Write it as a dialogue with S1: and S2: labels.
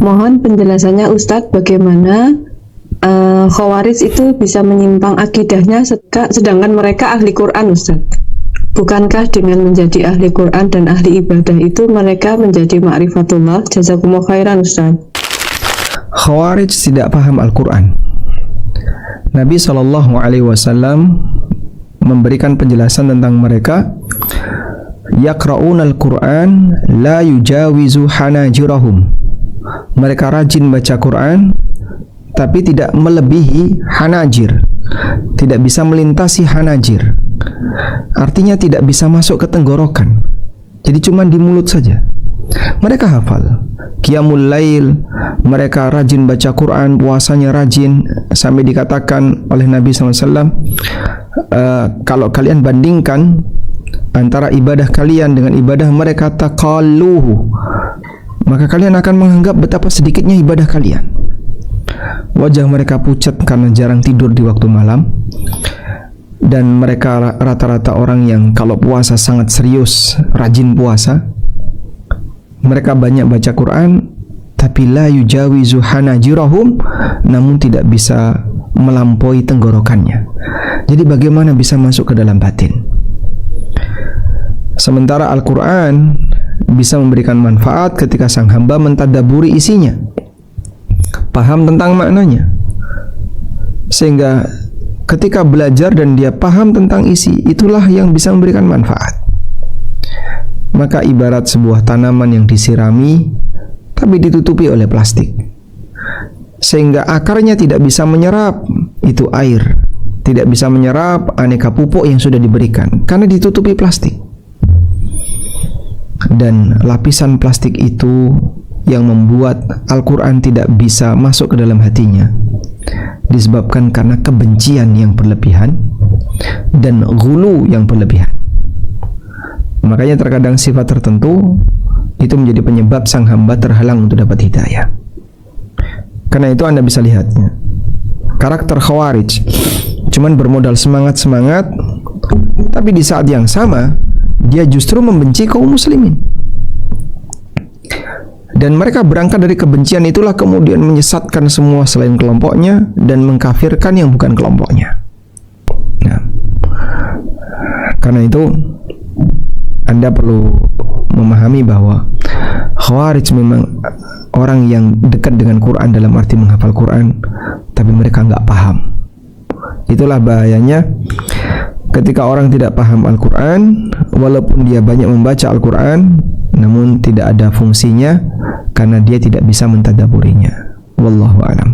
S1: Mohon penjelasannya Ustadz, bagaimana Khawarij itu bisa menyimpang akidahnya sedangkan mereka ahli Quran, Ustadz. Bukankah dengan menjadi ahli Quran dan ahli ibadah itu mereka menjadi ma'rifatullah? Jazakumullah khairan, Ustadz.
S2: Khawarij tidak paham Al-Quran. Nabi SAW memberikan penjelasan tentang mereka. Yaqra'una al-Quran la yujawizu hanajirahum. Mereka rajin baca Quran tapi tidak melebihi hanajir, tidak bisa melintasi hanajir. Artinya tidak bisa masuk ke tenggorokan. Jadi cuma di mulut saja. Mereka hafal Qiyamul Lail, mereka rajin baca Quran, puasanya rajin, sampai dikatakan oleh Nabi SAW, kalau kalian bandingkan antara ibadah kalian dengan ibadah mereka, taqalluhu, maka kalian akan menganggap betapa sedikitnya ibadah kalian. Wajah mereka pucat karena jarang tidur di waktu malam, dan mereka rata-rata orang yang kalau puasa sangat serius, rajin puasa. Mereka banyak baca Quran tapi la yujawizu hanajirahum, namun tidak bisa melampaui tenggorokannya. Jadi bagaimana bisa masuk ke dalam batin? Sementara Al-Quran bisa memberikan manfaat ketika sang hamba mentadaburi isinya, paham tentang maknanya, sehingga ketika belajar dan dia paham tentang isi, itulah yang bisa memberikan manfaat. Maka ibarat sebuah tanaman yang disirami tapi ditutupi oleh plastik, sehingga akarnya tidak bisa menyerap itu air, tidak bisa menyerap aneka pupuk yang sudah diberikan karena ditutupi plastik. Dan lapisan plastik itu yang membuat Al-Quran tidak bisa masuk ke dalam hatinya, disebabkan karena kebencian yang berlebihan dan ghulu yang berlebihan. Makanya terkadang sifat tertentu itu menjadi penyebab sang hamba terhalang untuk dapat hidayah. Karena itu Anda bisa lihatnya, karakter Khawarij cuman bermodal semangat-semangat, tapi di saat yang sama dia justru membenci kaum muslimin. Dan mereka berangkat dari kebencian itulah kemudian menyesatkan semua selain kelompoknya dan mengkafirkan yang bukan kelompoknya. Nah, karena itu Anda perlu memahami bahwa Khawarij memang orang yang dekat dengan Quran dalam arti menghafal Quran, tapi mereka nggak paham. Itulah bahayanya ketika orang tidak paham Al-Quran, walaupun dia banyak membaca Al-Quran, namun tidak ada fungsinya karena dia tidak bisa mentadaburinya. Wallahu a'lam.